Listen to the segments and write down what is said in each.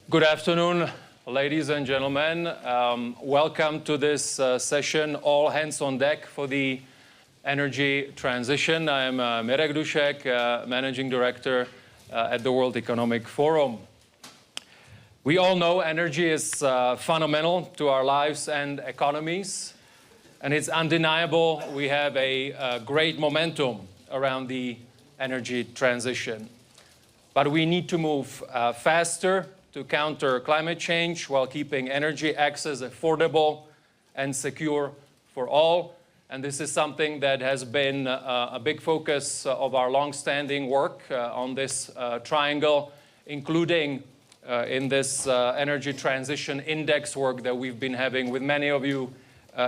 Good afternoon, ladies and gentlemen. Welcome to this session, All Hands on Deck for the Energy Transition. I am Mirek Dušek, Managing Director at the World Economic Forum. We all know energy is fundamental to our lives and economies, and it's undeniable we have a great momentum around the energy transition. But we need to move faster to counter climate change while keeping energy access affordable and secure for all. And this is something that has been a big focus of our long-standing work on this triangle, including in this energy transition index work that we've been having with many of you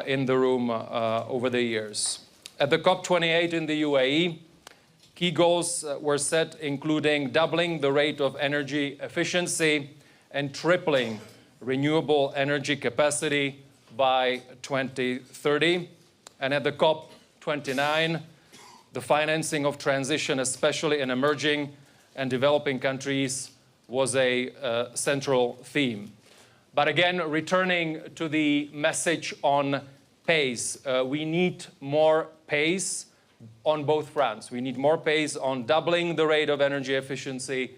in the room over the years. At the COP28 in the UAE, key goals were set, including doubling the rate of energy efficiency and tripling renewable energy capacity by 2030. And at the COP29, the financing of transition, especially in emerging and developing countries, was a central theme. But again, returning to the message on pace, we need more pace on both fronts. We need more pace on doubling the rate of energy efficiency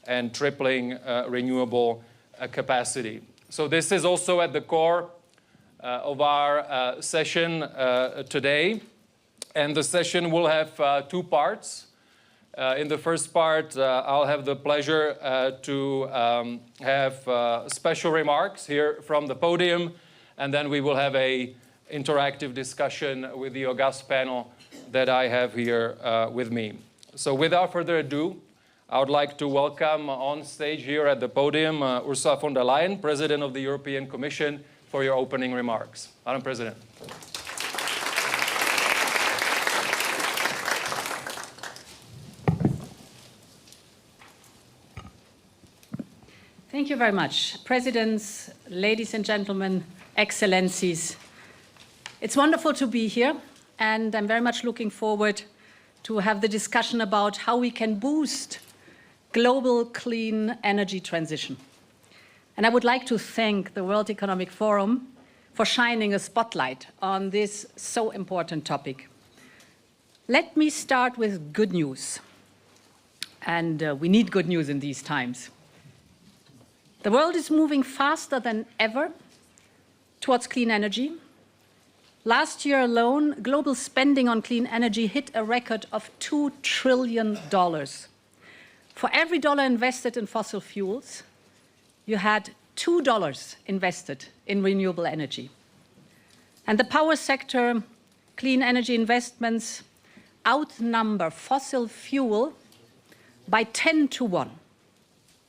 and tripling renewable capacity. So this is also at the core of our session today. And the session will have two parts. In the first part, I'll have the pleasure to have special remarks here from the podium, and then we will have an interactive discussion with the august panel that I have here with me. So without further ado, I would like to welcome on stage here at the podium Ursula von der Leyen, President of the European Commission, for your opening remarks. Madam President. Thank you very much. Presidents, ladies and gentlemen, excellencies. It's wonderful to be here, and I'm very much looking forward to have the discussion about how we can boost global clean energy transition. And I would like to thank the World Economic Forum for shining a spotlight on this so important topic. Let me start with good news. And we need good news in these times. The world is moving faster than ever towards clean energy. Last year alone, global spending on clean energy hit a record of $2 trillion. For every dollar invested in fossil fuels, you had $2 invested in renewable energy. And the power sector, clean energy investments outnumber fossil fuel by 10 to 1.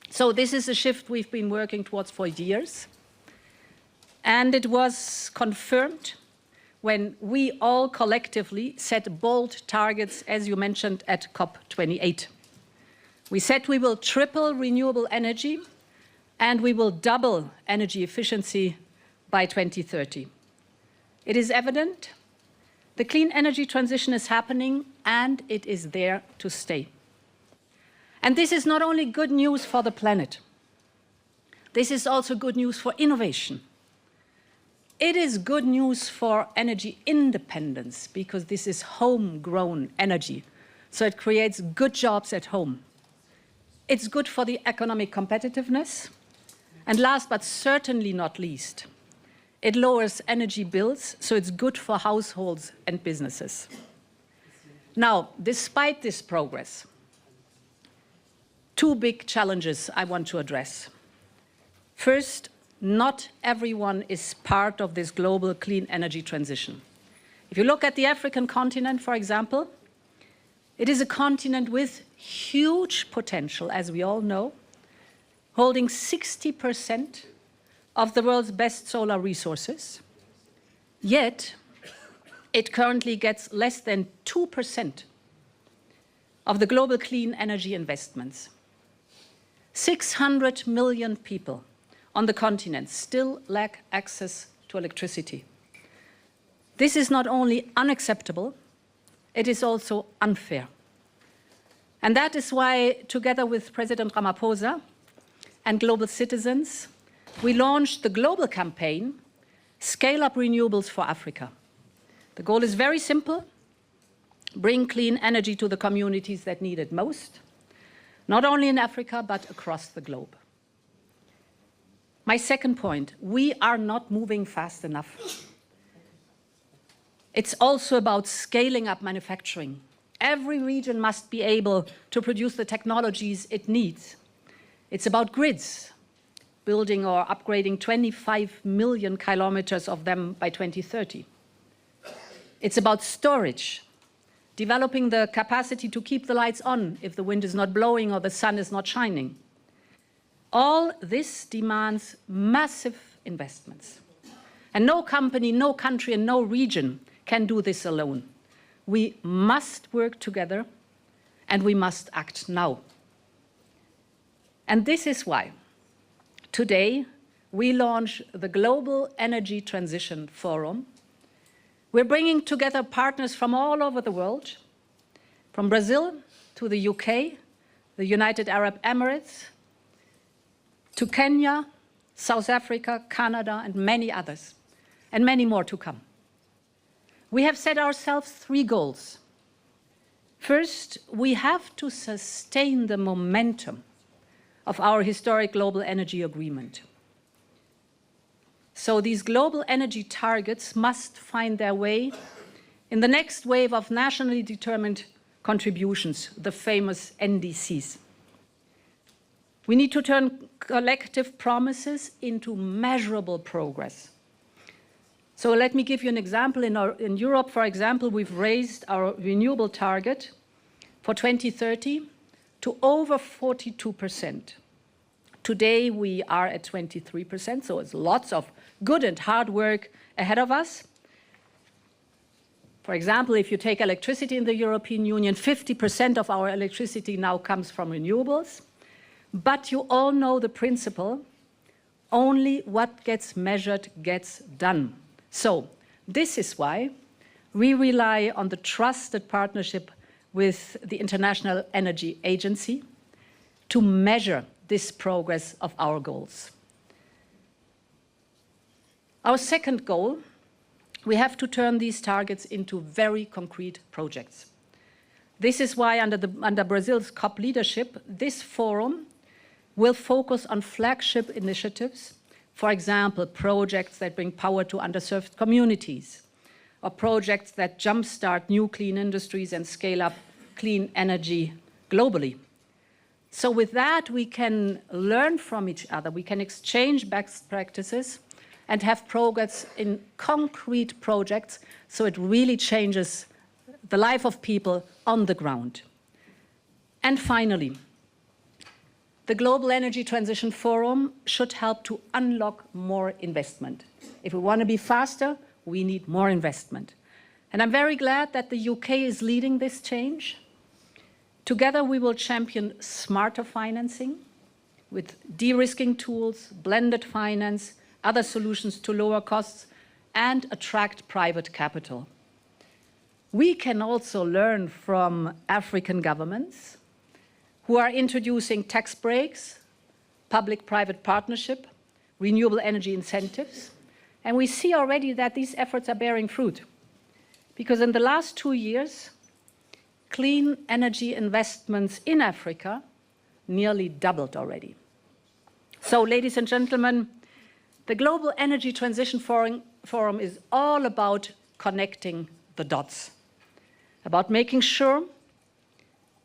So this is a shift we've been working towards for years. And it was confirmed when we all collectively set bold targets, as you mentioned, at COP28. We said we will triple renewable energy and we will double energy efficiency by 2030. It is evident the clean energy transition is happening and it is there to stay. And this is not only good news for the planet, this is also good news for innovation. It is good news for energy independence because this is homegrown energy, so it creates good jobs at home. It's good for the economic competitiveness, and last but certainly not least, it lowers energy bills, so it's good for households and businesses. Now, despite this progress, two big challenges I want to address. First, not everyone is part of this global clean energy transition. If you look at the African continent, for example, it is a continent with huge potential, as we all know, holding 60% of the world's best solar resources. Yet, it currently gets less than 2% of the global clean energy investments. 600 million people on the continent still lack access to electricity. This is not only unacceptable, it is also unfair. And that is why, together with President Ramaphosa, and global citizens, we launched the global campaign, Scale Up Renewables for Africa. The goal is very simple: bring clean energy to the communities that need it most, not only in Africa, but across the globe. My second point, we are not moving fast enough. It's also about scaling up manufacturing. Every region must be able to produce the technologies it needs. It's about grids, building or upgrading 25 million kilometers of them by 2030. It's about storage, developing the capacity to keep the lights on if the wind is not blowing or the sun is not shining. All this demands massive investments. And no company, no country, and no region can do this alone. We must work together, and we must act now. And this is why today we launch the Global Energy Transition Forum. We're bringing together partners from all over the world, from Brazil to the UK, the United Arab Emirates, to Kenya, South Africa, Canada, and many others, and many more to come. We have set ourselves 3 goals. First, we have to sustain the momentum of our historic global energy agreement. So these global energy targets must find their way in the next wave of nationally determined contributions, the famous NDCs. We need to turn collective promises into measurable progress. So let me give you an example. In Europe, for example, we've raised our renewable target for 2030 to over 42%. Today, we are at 23%, so it's lots of good and hard work ahead of us. For example, if you take electricity in the European Union, 50% of our electricity now comes from renewables. But you all know the principle: only what gets measured gets done. So this is why we rely on the trusted partnership with the International Energy Agency to measure this progress of our goals. Our second goal, we have to turn these targets into very concrete projects. This is why under Brazil's COP leadership, this forum will focus on flagship initiatives, for example, projects that bring power to underserved communities, or projects that jumpstart new clean industries and scale up clean energy globally. So with that, we can learn from each other, we can exchange best practices and have progress in concrete projects so it really changes the life of people on the ground. And finally, the Global Energy Transition Forum should help to unlock more investment. If we want to be faster, we need more investment. And I'm very glad that the UK is leading this change. Together, we will champion smarter financing with de-risking tools, blended finance, other solutions to lower costs, and attract private capital. We can also learn from African governments who are introducing tax breaks, public-private partnership, renewable energy incentives. And we see already that these efforts are bearing fruit, because in the last 2 years, clean energy investments in Africa nearly doubled already. So, ladies and gentlemen, the Global Energy Transition Forum is all about connecting the dots, about making sure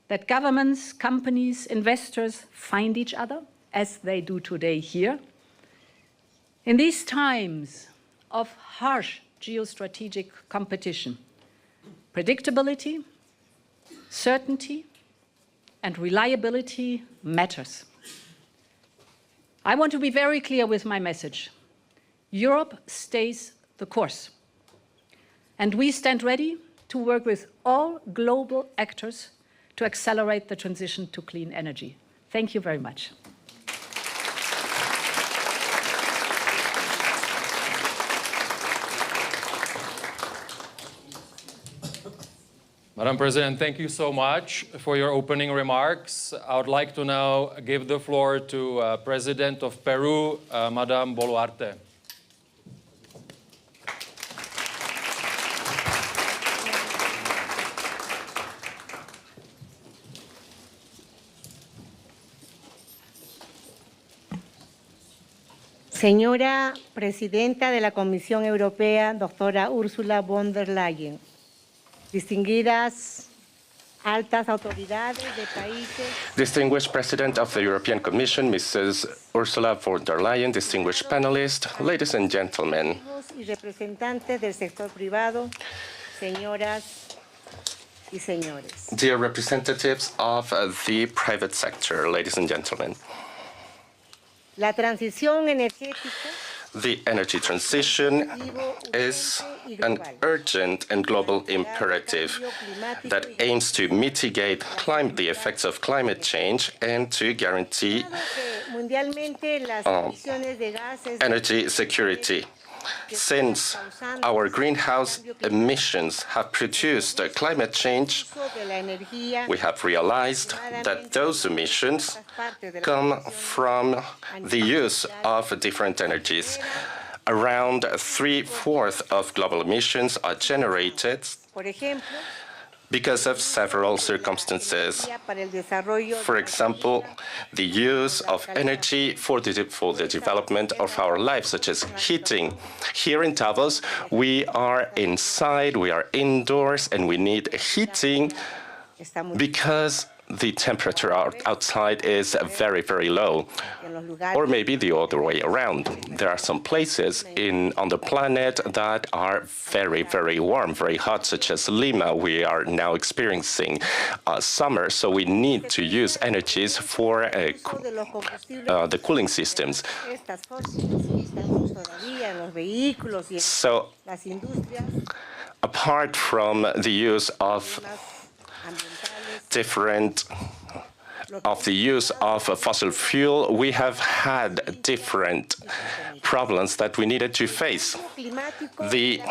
that governments, companies, investors find each other, as they do today here. In these times of harsh geostrategic competition, predictability, certainty, and reliability matters. I want to be very clear with my message. Europe stays the course, and we stand ready to work with all global actors to accelerate the transition to clean energy. Thank you very much. Madam President, thank you so much for your opening remarks. I would like to now give the floor to President of Peru, Madam Boluarte. Señora Presidenta de la Comisión Europea, doctora Ursula von der Leyen, distinguidas altas autoridades de países. Distinguished President of the European Commission, Mrs. Ursula von der Leyen, distinguished panelists, ladies and gentlemen. Y representantes del sector privado, señoras y señores. Dear representatives of the private sector, ladies and gentlemen. La transición energética. The energy transition is an urgent and global imperative that aims to mitigate the effects of climate change and to guarantee energy security. Since our greenhouse emissions have produced climate change, we have realized that those emissions come from the use of different energies. Around 3/4 of global emissions are generated because of several circumstances. For example, the use of energy for the development of our lives, such as heating. Here in Davos, we are inside, we are indoors, and we need heating because the temperature outside is very, very low. Or maybe the other way around. There are some places on the planet that are very, very warm, very hot, such as Lima. We are now experiencing summer, so we need to use energies for the cooling systems. So, apart from the use of fossil fuel, we have had different problems that we needed to face. The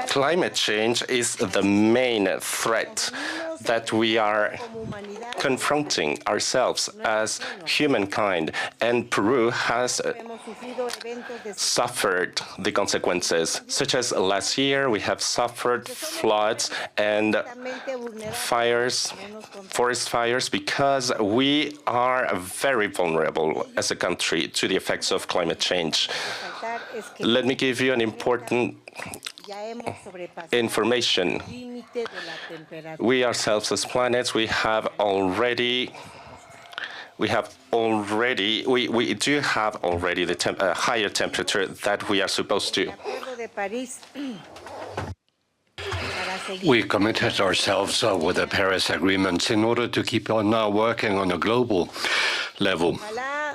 climate change is the main threat that we are confronting ourselves as humankind, and Peru has suffered the consequences, such as last year we have suffered floods and forest fires, because we are very vulnerable as a country to the effects of climate change. Let me give you an important information. We ourselves as planets, we do have already the higher temperature that we are supposed to. We committed ourselves with the Paris Agreement in order to keep on now working on a global level.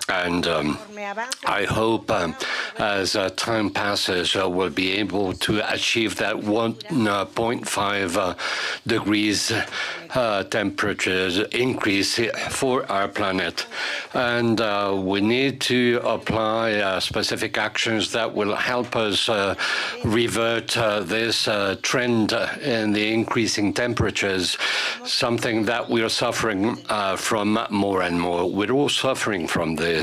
And I hope as time passes, we'll be able to achieve that 1.5 degrees temperature increase for our planet. And we need to apply specific actions that will help us revert this trend in the increasing temperatures, something that we are suffering from more and more. We're all suffering from this.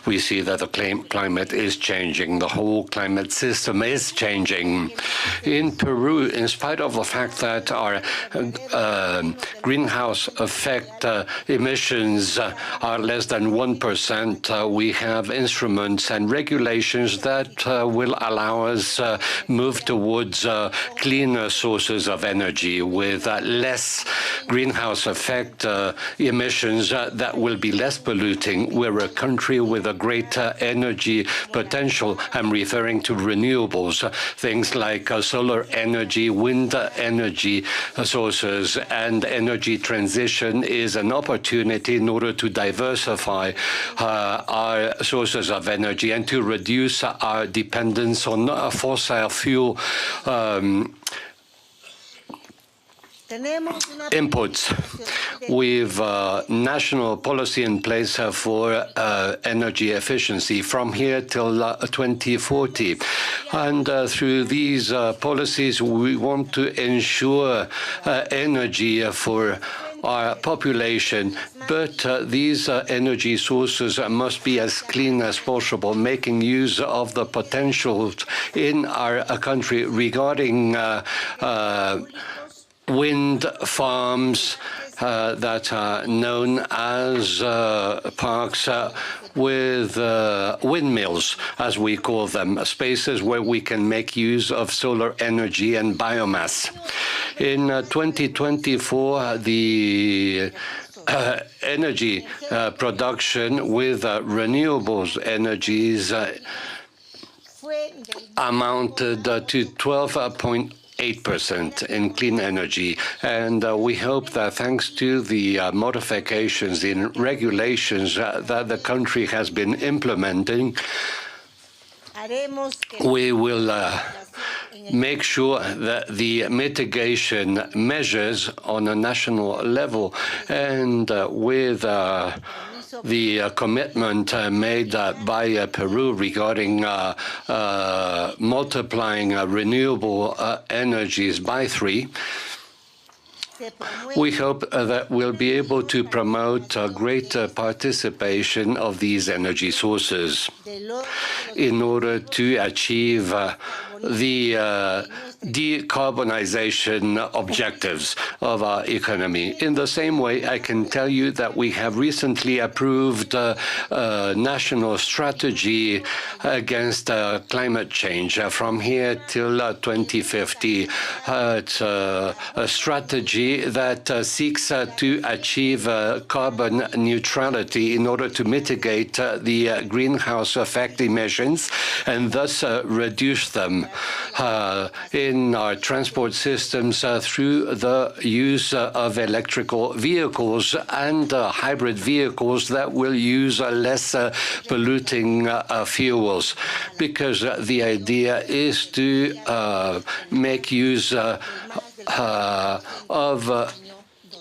We see that the climate is changing. The whole climate system is changing. In Peru, in spite of the fact that our greenhouse effect emissions are less than 1%, we have instruments and regulations that will allow us move towards cleaner sources of energy with less greenhouse effect emissions that will be less polluting. We're a country with a great energy potential. I'm referring to renewables, things like solar energy, wind energy sources, and energy transition is an opportunity in order to diversify our sources of energy and to reduce our dependence on fossil fuel inputs. We've national policy in place for energy efficiency from here till 2040. And through these policies, we want to ensure energy for our population, but these energy sources must be as clean as possible, making use of the potentials in our country regarding wind farms that are known as parks with windmills, as we call them, spaces where we can make use of solar energy and biomass. In 2024, the energy production with renewables energies amounted to 12.8% in clean energy. And we hope that thanks to the modifications in regulations that the country has been implementing, we will make sure that the mitigation measures on a national level and with the commitment made by Peru regarding multiplying renewable energies by 3, we hope that we'll be able to promote greater participation of these energy sources in order to achieve the decarbonization objectives of our economy. In the same way, I can tell you that we have recently approved a national strategy against climate change from here till 2050. It's a strategy that seeks to achieve carbon neutrality in order to mitigate the greenhouse effect emissions and thus reduce them in our transport systems through the use of electrical vehicles and hybrid vehicles that will use less polluting fuels, because the idea is to make use of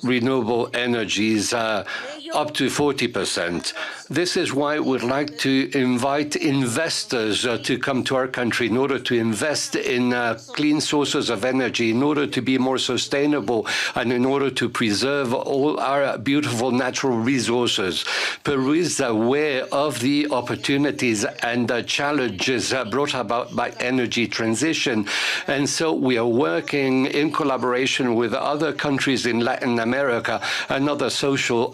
renewable energies up to 40%. This is why we'd like to invite investors to come to our country in order to invest in clean sources of energy, in order to be more sustainable, and in order to preserve all our beautiful natural resources. Peru is aware of the opportunities and challenges brought about by energy transition, and so we are working in collaboration with other countries in Latin America and other social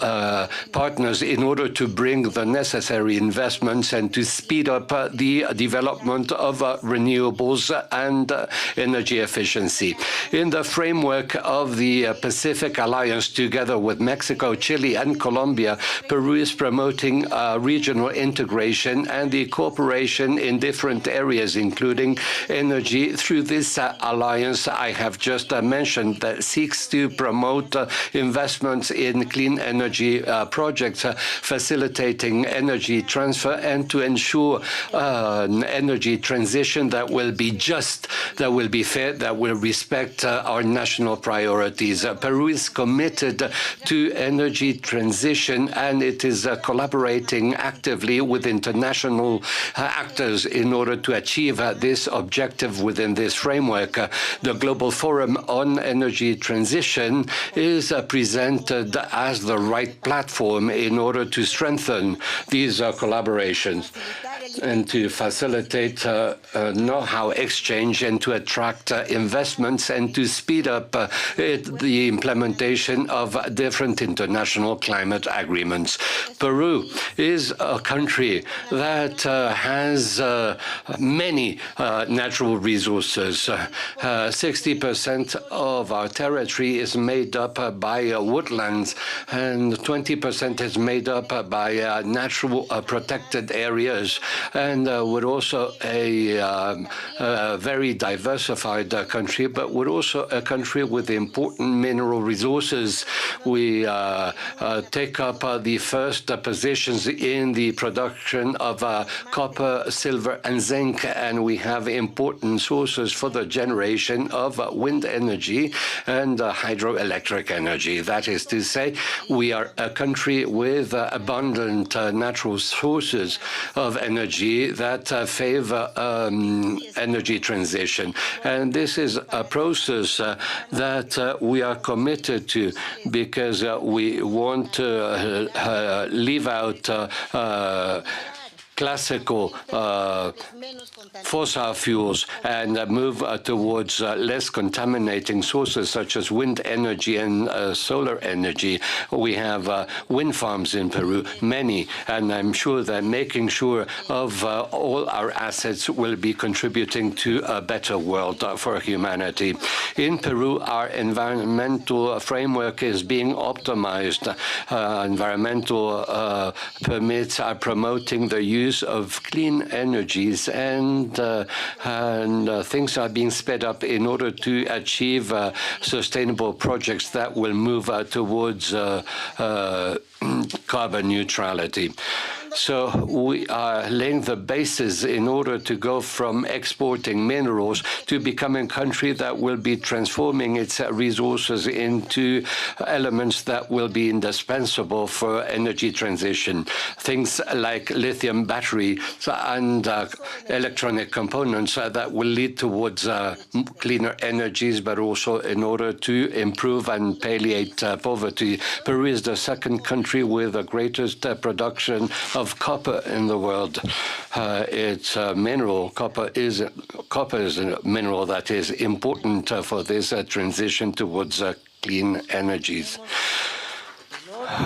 partners in order to bring the necessary investments and to speed up the development of renewables and energy efficiency. In the framework of the Pacific Alliance, together with Mexico, Chile, and Colombia, Peru is promoting regional integration and the cooperation in different areas, including energy, through this alliance I have just mentioned that seeks to promote investments in clean energy projects, facilitating energy transfer and to ensure an energy transition that will be just, that will be fair, that will respect our national priorities. Peru is committed to energy transition, and it is collaborating actively with international actors in order to achieve this objective within this framework. The Global Forum on Energy Transition is presented as the right platform in order to strengthen these collaborations and to facilitate know-how exchange and to attract investments and to speed up the implementation of different international climate agreements. Peru is a country that has many natural resources. 60% of our territory is made up by woodlands, and 20% is made up by natural protected areas. and we're also a very diversified country, but we're also a country with important mineral resources. We take up the first positions in the production of copper, silver, and zinc, and we have important sources for the generation of wind energy and hydroelectric energy. That is to say, we are a country with abundant natural sources of energy that favor energy transition. And this is a process that we are committed to, because we want to leave out classical fossil fuels and move towards less contaminating sources such as wind energy and solar energy. We have wind farms in Peru, many, and I'm sure that making sure of all our assets will be contributing to a better world for humanity. In Peru, our environmental framework is being optimized. Environmental permits are promoting the use of clean energies, and things are being sped up in order to achieve sustainable projects that will move towards carbon neutrality. So we are laying the basis in order to go from exporting minerals to becoming a country that will be transforming its resources into elements that will be indispensable for energy transition. Things like lithium batteries and electronic components that will lead towards cleaner energies, but also in order to improve and palliate poverty. Peru is the second country with the greatest production of copper in the world. It's a mineral. Copper is a mineral that is important for this transition towards clean energies.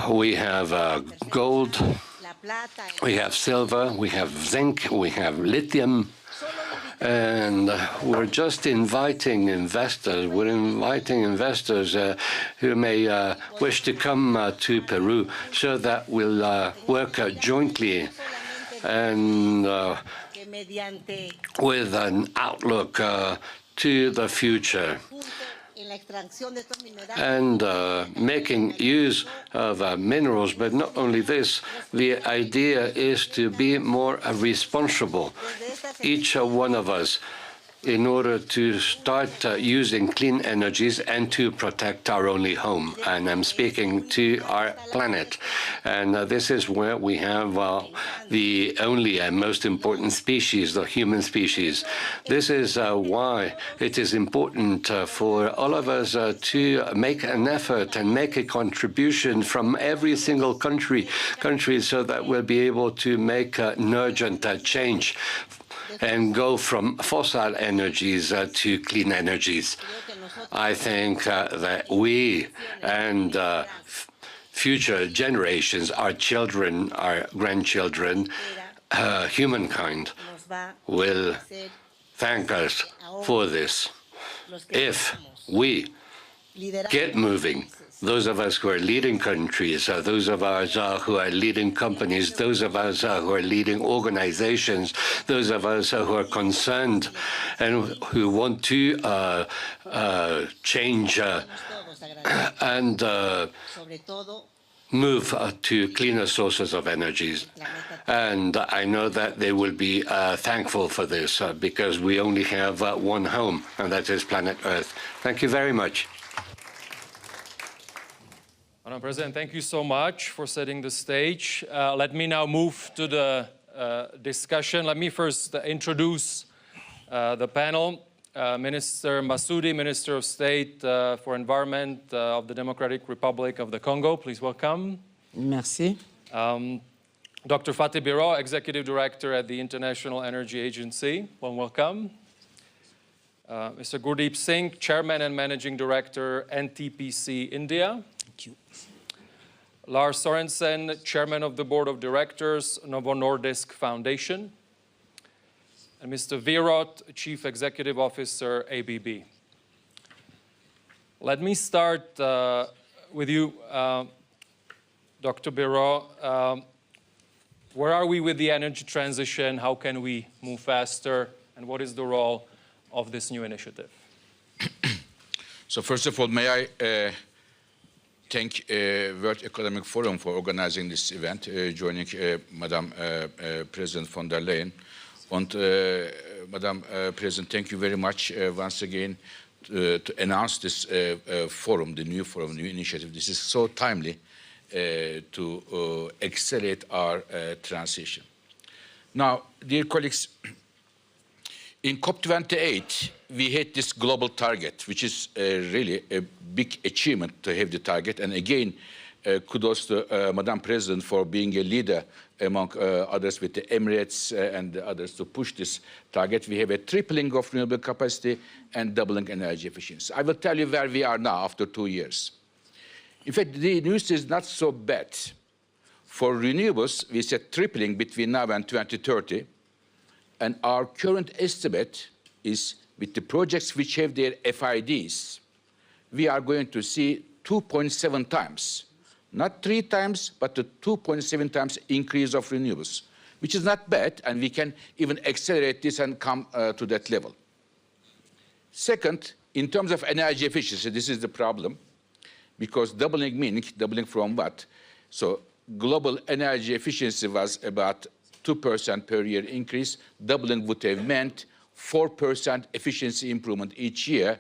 We have gold, we have silver, we have zinc, we have lithium. And we're just inviting investors. We're inviting investors who may wish to come to Peru, so that we'll work jointly and with an outlook to the future, and making use of minerals. But not only this, the idea is to be more responsible, each one of us, in order to start using clean energies and to protect our only home. And I'm speaking to our planet. And this is where we have the only and most important species, the human species. This is why it is important for all of us to make an effort and make a contribution from every single country, so that we'll be able to make an urgent change and go from fossil energies to clean energies. I think that we and future generations, our children, our grandchildren, humankind, will thank us for this if we get moving. Those of us who are leading countries, those of us who are leading companies, those of us who are leading organizations, those of us who are concerned and who want to change and move to cleaner sources of energies. And I know that they will be thankful for this, because we only have one home, and that is planet Earth. Thank you very much. Madam President, thank you so much for setting the stage. Let me now move to the discussion. Let me first introduce the panel. Minister Masudi, Minister of State for Environment of the Democratic Republic of the Congo. Please welcome. Merci. Dr. Fatih Birol, Executive Director at the International Energy Agency. Welcome. Mr. Gurdeep Singh, Chairman and Managing Director, NTPC India. Thank you. Lars Sorensen, Chairman of the Board of Directors, Novo Nordisk Foundation. And Mr. Wierod, Chief Executive Officer, ABB. Let me start with you, Dr. Birol. Where are we with the energy transition? How can we move faster? And what is the role of this new initiative? So first of all, may I thank World Economic Forum for organizing this event, joining Madam President von der Leyen. And Madam President, thank you very much once again to announce this forum, the new forum, new initiative. This is so timely to accelerate our transition. Now, dear colleagues, in COP28, we had this global target, which is really a big achievement to have the target. And again, kudos to Madam President for being a leader among others with the Emirates and others to push this target. We have a tripling of renewable capacity and doubling energy efficiency. I will tell you where we are now after 2 years. In fact, the news is not so bad. For renewables, we said tripling between now and 2030. And our current estimate is with the projects which have their FIDs, we are going to see 2.7 times. Not 3 times, but a 2.7 times increase of renewables, which is not bad, and we can even accelerate this and come to that level. Second, in terms of energy efficiency, this is the problem, because doubling meaning, doubling from what? So global energy efficiency was about 2% per year increase. Doubling would have meant 4% efficiency improvement each year,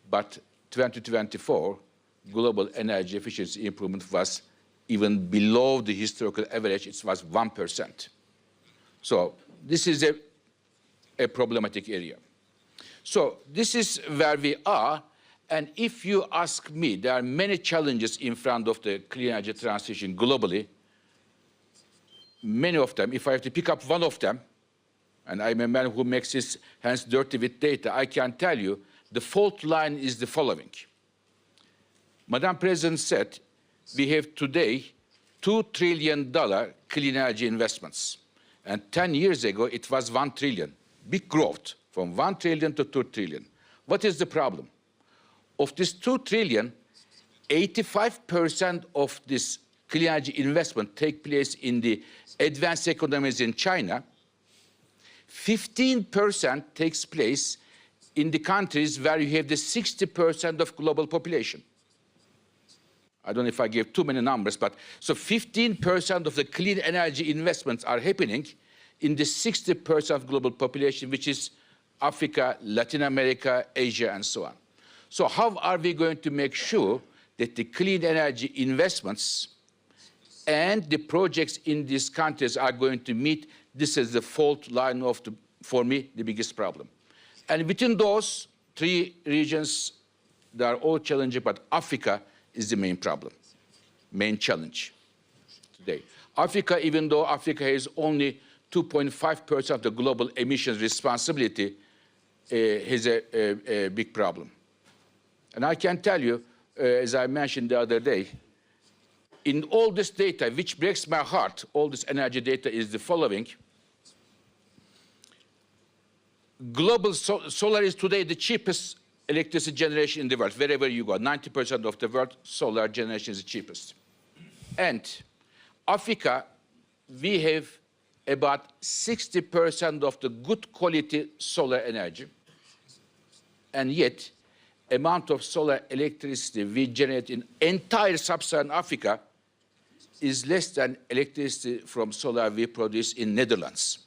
but 2024, global energy efficiency improvement was even below the historical average. It was 1%. So this is a problematic area. So this is where we are. And if you ask me, there are many challenges in front of the clean energy transition globally. Many of them, if I have to pick up one of them, and I'm a man who makes his hands dirty with data, I can tell you the fault line is the following. Madam President said we have today $2 trillion clean energy investments. And 10 years ago, it was 1 trillion. Big growth from 1 trillion to 2 trillion. What is the problem? Of this 2 trillion, 85% of this clean energy investment take place in the advanced economies in China. 15% takes place in the countries where you have the 60% of global population. I don't know if I gave too many numbers, but so 15% of the clean energy investments are happening in the 60% of global population, which is Africa, Latin America, Asia, and so on. So how are we going to make sure that the clean energy investments and the projects in these countries are going to meet? This is the fault line of, for me, the biggest problem. And within those 3 regions, they are all challenging, but Africa is the main problem, main challenge today. Africa, even though Africa has only 2.5% of the global emissions responsibility, has a big problem. And I can tell you, as I mentioned the other day, in all this data, which breaks my heart, all this energy data is the following. Global solar is today the cheapest electricity generation in the world. Wherever you go, 90% of the world, solar generation is the cheapest. And Africa, we have about 60% of the good quality solar energy. And yet, amount of solar electricity we generate in entire sub-Saharan Africa is less than electricity from solar we produce in Netherlands.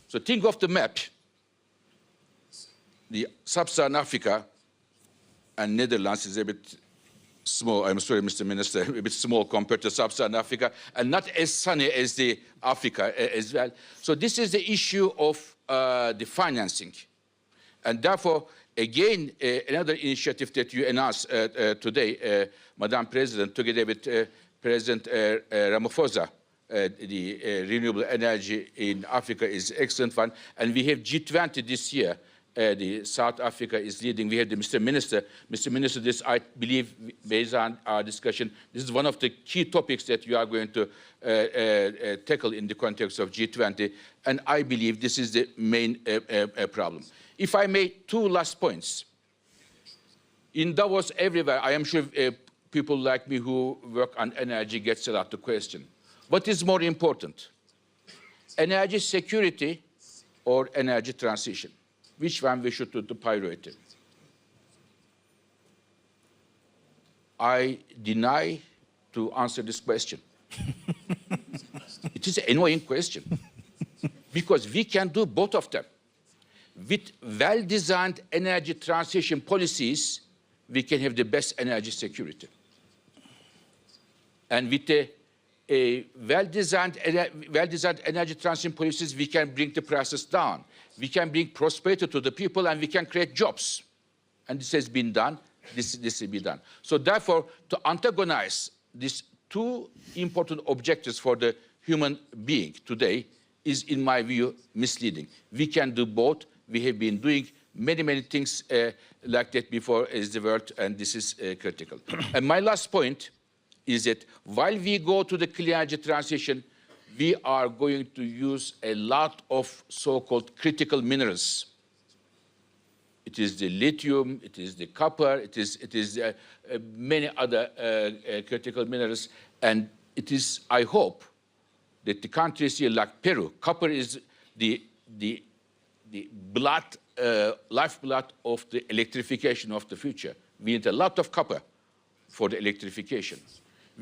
So think of the map. The sub-Saharan Africa and Netherlands is a bit small. I'm sorry, Mr. Minister, a bit small compared to sub-Saharan Africa, and not as sunny as the Africa as well. So this is the issue of the financing. And therefore, again, another initiative that you announced today, Madam President, together with President Ramaphosa, the renewable energy in Africa is an excellent one. And we have G20 this year. The South Africa is leading. We have the Mr. Minister. Mr. Minister, this, I believe, based on our discussion, this is one of the key topics that you are going to tackle in the context of G20. And I believe this is the main problem. If I make 2 last points. In Davos, everywhere, I am sure people like me who work on energy gets a lot of question. What is more important? Energy security or energy transition? Which one we should do the priority? I deny to answer this question. It is an annoying question because we can do both of them. With well-designed energy transition policies, we can have the best energy security. And with a well-designed energy transition policies, we can bring the prices down. We can bring prosperity to the people, and we can create jobs. And this has been done. This will be done. So therefore, to antagonize these two important objectives for the human being today is, in my view, misleading. We can do both. We have been doing many things like that before as the world, and this is critical. And my last point is that while we go to the clean energy transition, we are going to use a lot of so-called critical minerals. It is the lithium, it is the copper, it is many other critical minerals, and it is, I hope, that the countries here like Peru, copper is the lifeblood of the electrification of the future. We need a lot of copper for the electrification.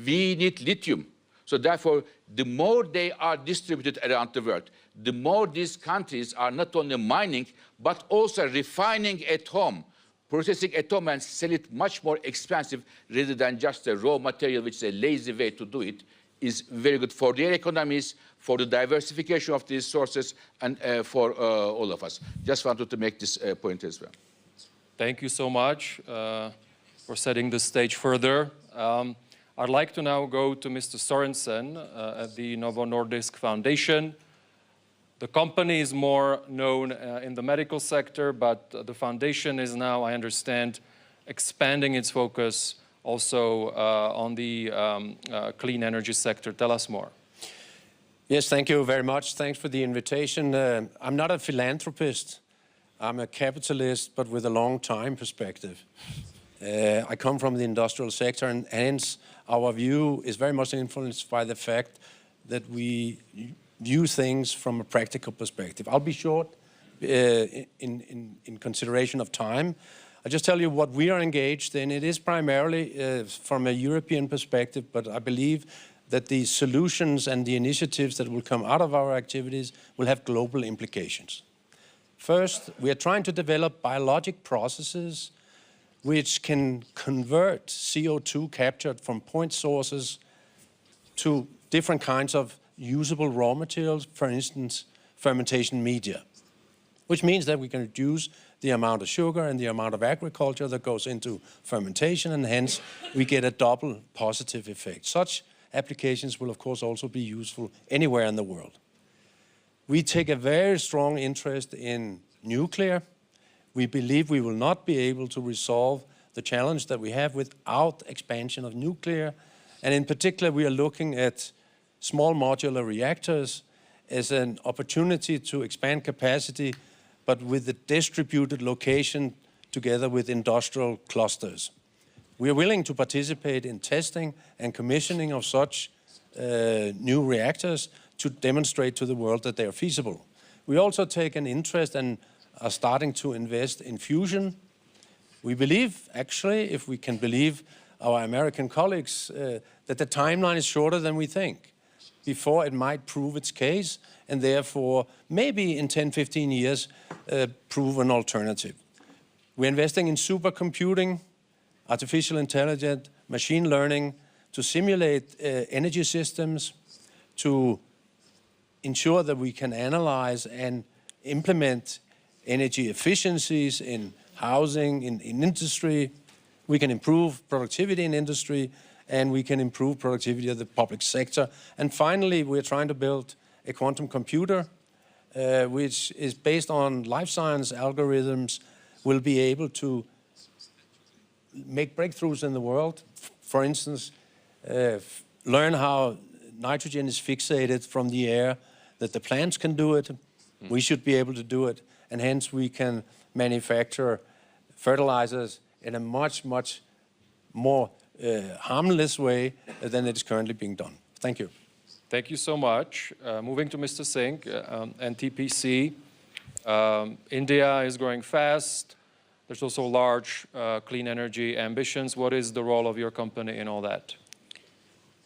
We need lithium. So therefore, the more they are distributed around the world, the more these countries are not only mining, but also refining at home, processing at home and sell it much more expensive rather than just a raw material, which is a lazy way to do it, is very good for their economies, for the diversification of these sources, and for all of us. Just wanted to make this point as well. Thank you so much for setting the stage further. I'd like to now go to Mr. Sorensen at the Novo Nordisk Foundation. The company is more known in the medical sector, but the foundation is now, I understand, expanding its focus also on the clean energy sector. Tell us more. Yes, thank you very much. Thanks for the invitation. I'm not a philanthropist. I'm a capitalist, but with a long time perspective. I come from the industrial sector, and hence our view is very much influenced by the fact that we view things from a practical perspective. I'll be short in consideration of time. I'll just tell you what we are engaged in. It is primarily from a European perspective, but I believe that the solutions and the initiatives that will come out of our activities will have global implications. First, we are trying to develop biologic processes which can convert CO2 captured from point sources to different kinds of usable raw materials, for instance, fermentation media, which means that we can reduce the amount of sugar and the amount of agriculture that goes into fermentation, and hence we get a double positive effect. Such applications will, of course, also be useful anywhere in the world. We take a very strong interest in nuclear. We believe we will not be able to resolve the challenge that we have without expansion of nuclear. And in particular, we are looking at small modular reactors as an opportunity to expand capacity, but with the distributed location together with industrial clusters. We are willing to participate in testing and commissioning of such new reactors to demonstrate to the world that they are feasible. We also take an interest and are starting to invest in fusion. We believe, actually, if we can believe our American colleagues, that the timeline is shorter than we think before it might prove its case, and therefore maybe in 10, 15 years prove an alternative. We're investing in supercomputing, artificial intelligence, machine learning to simulate energy systems, to ensure that we can analyze and implement energy efficiencies in housing, in industry. We can improve productivity in industry, and we can improve productivity of the public sector. And finally, we're trying to build a quantum computer, which is based on life science algorithms, will be able to make breakthroughs in the world. For instance, learn how nitrogen is fixated from the air, that the plants can do it. We should be able to do it. And hence we can manufacture fertilizers in a much, much more harmless way than it is currently being done. Thank you. Thank you so much. Moving to Mr. Singh and TPC. India is growing fast. There's also large clean energy ambitions. What is the role of your company in all that?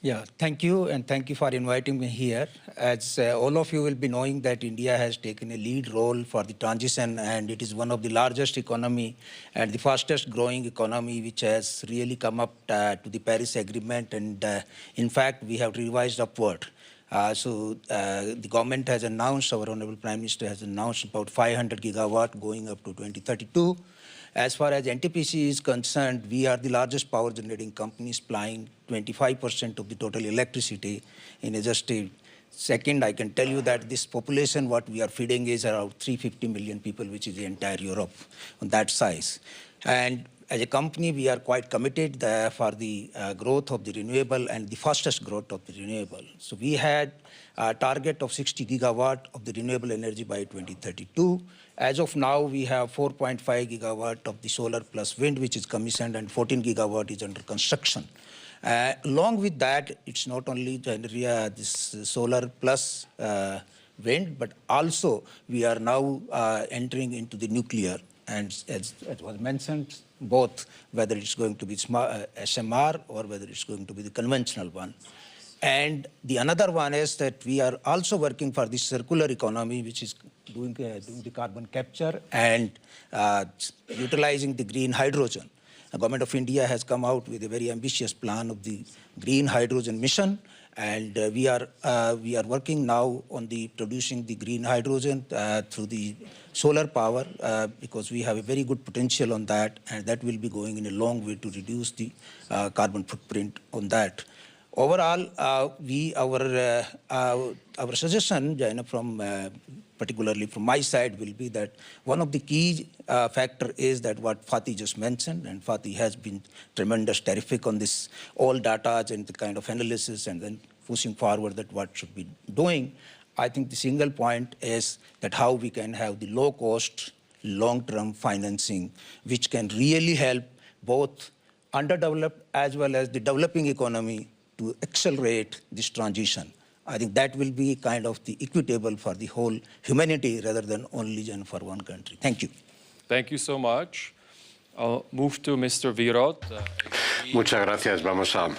Yeah, thank you, and thank you for inviting me here. As all of you will be knowing that India has taken a lead role for the transition, and it is one of the largest economy and the fastest growing economy which has really come up to the Paris Agreement, and in fact, we have revised upward. The government has announced, our Honorable Prime Minister has announced about 500 gigawatt going up to 2032. As far as NTPC is concerned, we are the largest power generating company supplying 25% of the total electricity in just a second. I can tell you that this population, what we are feeding is around 350 million people, which is the entire Europe on that size. And as a company, we are quite committed for the growth of the renewable and the fastest growth of the renewable. So we had a target of 60 gigawatt of the renewable energy by 2032. As of now, we have 4.5 gigawatt of the solar plus wind, which is commissioned, and 14 gigawatt is under construction. Along with that, it's not only this solar plus wind, but also we are now entering into the nuclear. And as was mentioned, both whether it's going to be SMR or whether it's going to be the conventional one. And the another one is that we are also working for the circular economy, which is doing the carbon capture and utilizing the green hydrogen. The Government of India has come out with a very ambitious plan of the green hydrogen mission, and we are working now on the producing the green hydrogen through the solar power because we have a very good potential on that, and that will be going in a long way to reduce the carbon footprint on that. Overall, our suggestion, Jaina, from particularly from my side, will be that one of the key factor is that what Fatih just mentioned, and Fatih has been tremendous, terrific on this all data and the kind of analysis, and then pushing forward that what should be doing. I think the single point is that how we can have the low-cost, long-term financing, which can really help both underdeveloped as well as the developing economy to accelerate this transition. I think that will be kind of the equitable for the whole humanity rather than only for one country. Thank you. Thank you so much. I'll move to Mr. Wierod. Muchas gracias. Vamos a...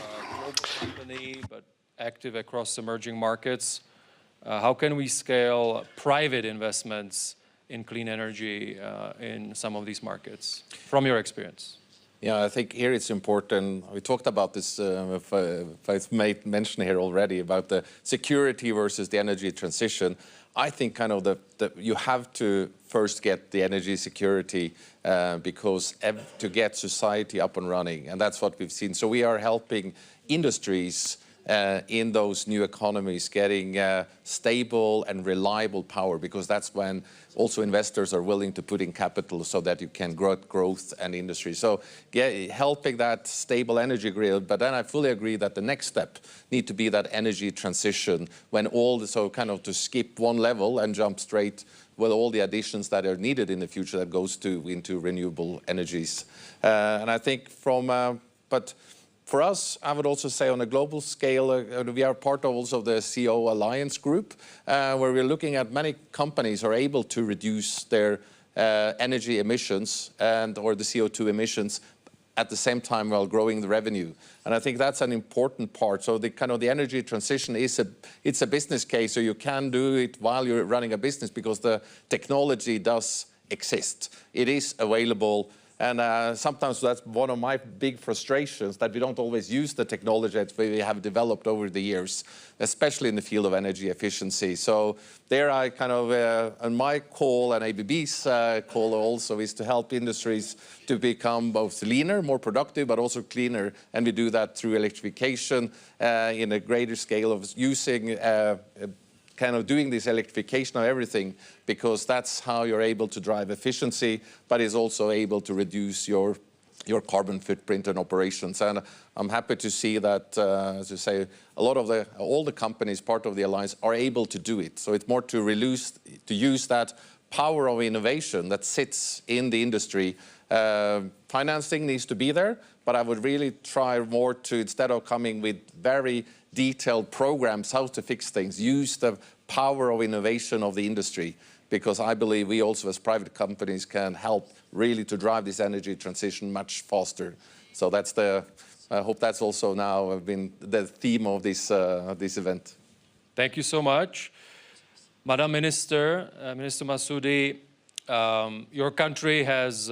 company, but active across emerging markets. How can we scale private investments in clean energy in some of these markets, from your experience? Yeah, I think here it's important. We talked about this, if I've made mention here already, about the security versus the energy transition. I think kind of you have to first get the energy security because to get society up and running, and that's what we've seen. So we are helping industries in those new economies getting stable and reliable power, because that's when also investors are willing to put in capital so that you can grow growth and industry. So helping that stable energy grid, but then I fully agree that the next step need to be that energy transition when so kind of to skip one level and jump straight with all the additions that are needed in the future that goes into renewable energies. And I think but for us, I would also say on a global scale, we are part of also the CO Alliance group, where we're looking at many companies are able to reduce their energy emissions or the CO2 emissions at the same time while growing the revenue. And I think that's an important part. So the kind of the energy transition it's a business case, so you can do it while you're running a business because the technology does exist. It is available. And sometimes that's one of my big frustrations, that we don't always use the technology that we have developed over the years, especially in the field of energy efficiency. So there I kind of, on my call and ABB's call also is to help industries to become both leaner, more productive, but also cleaner. And we do that through electrification in a greater scale of using kind of doing this electrification of everything, because that's how you're able to drive efficiency, but is also able to reduce your carbon footprint and operations. And I'm happy to see that, as you say, all the companies part of the alliance are able to do it. So it's more to use that power of innovation that sits in the industry Financing needs to be there, but I would really try more to, instead of coming with very detailed programs how to fix things, use the power of innovation of the industry, because I believe we also as private companies can help really to drive this energy transition much faster. So that's the, I hope that's also now been the theme of this event. Thank you so much. Madam Minister, Minister Masudi, your country has,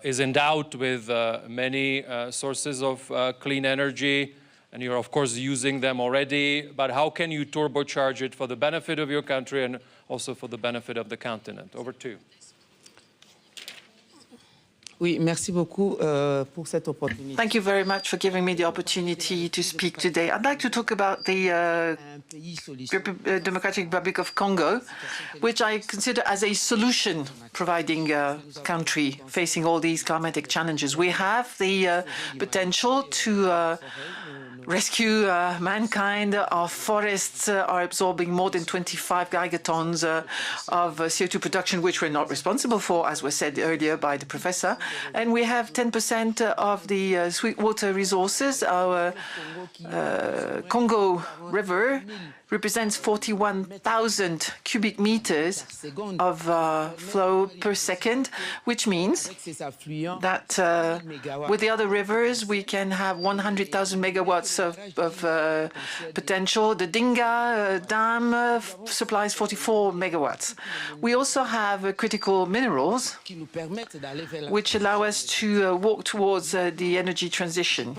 is endowed with many sources of clean energy, and you're of course using them already, but how can you turbocharge it for the benefit of your country and also for the benefit of the continent? Over to you. Thank you very much for giving me the opportunity to speak today. I'd like to talk about the Democratic Republic of Congo, which I consider as a solution providing country facing all these climatic challenges. We have the potential to rescue mankind. Our forests are absorbing more than 25 gigatons of CO2 production, which we're not responsible for, as was said earlier by the professor. And we have 10% of the sweetwater resources. Our Congo River represents 41,000 cubic meters of flow per second, which means that with the other rivers, we can have 100,000 megawatts of potential. The Dinga Dam supplies 44 megawatts. We also have critical minerals, which allow us to walk towards the energy transition.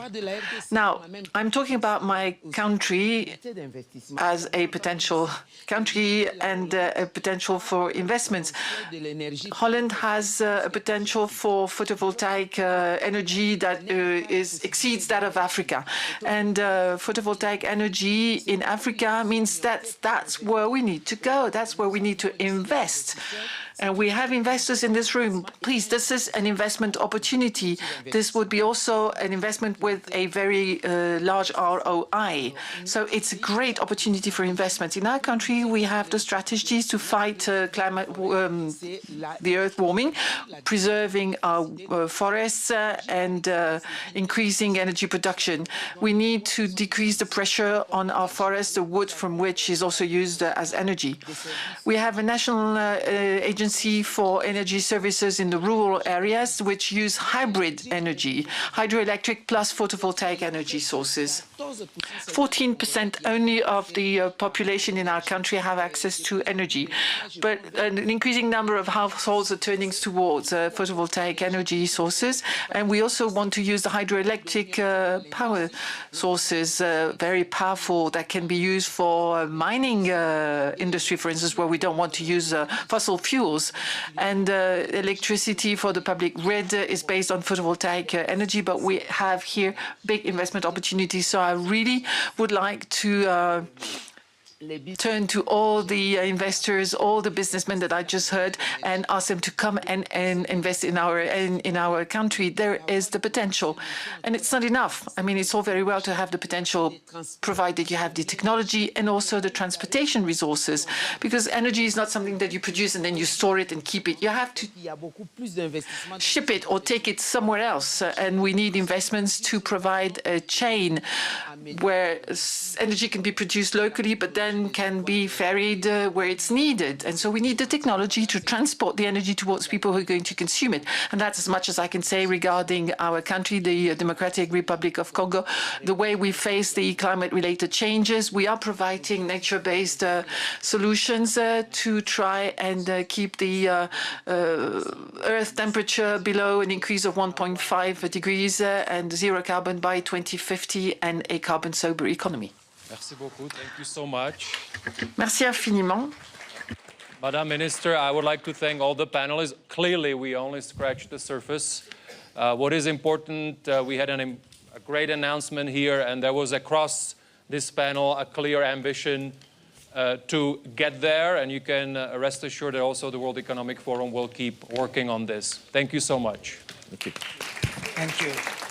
Now, I'm talking about my country as a potential country and a potential for investments. Holland has a potential for photovoltaic energy that exceeds that of Africa. And photovoltaic energy in Africa means that that's where we need to go. That's where we need to invest. And we have investors in this room. Please, this is an investment opportunity. This would be also an investment with a very large ROI. So it's a great opportunity for investment. In our country, we have the strategies to fight the earth warming, preserving our forests and increasing energy production. We need to decrease the pressure on our forests, the wood from which is also used as energy. We have a national agency for energy services in the rural areas, which use hybrid energy, hydroelectric plus photovoltaic energy sources. 14% only of the population in our country have access to energy, but an increasing number of households are turning towards photovoltaic energy sources. And we also want to use the hydroelectric power sources, very powerful, that can be used for mining industry, for instance, where we don't want to use fossil fuels. And electricity for the public grid is based on photovoltaic energy, but we have here big investment opportunities. So I really would like to turn to all the investors, all the businessmen that I just heard, and ask them to come and invest in our country. There is the potential, and it's not enough. I mean, it's all very well to have the potential, provided you have the technology and also the transportation resources, because energy is not something that you produce and then you store it and keep it. You have to ship it or take it somewhere else, and we need investments to provide a chain where energy can be produced locally, but then can be ferried where it's needed. And so we need the technology to transport the energy towards people who are going to consume it. And that's as much as I can say regarding our country, the Democratic Republic of Congo. The way we face the climate-related changes, we are providing nature-based solutions to try and keep the Earth temperature below an increase of 1.5 degrees and zero carbon by 2050 and a carbon-sober economy. Merci beaucoup. Thank you so much. Merci infiniment. Madam Minister, I would like to thank all the panelists. Clearly, we only scratched the surface. What is important, we had a great announcement here, and there was across this panel a clear ambition to get there, and you can rest assured that also the World Economic Forum will keep working on this. Thank you so much. Thank you. Thank you.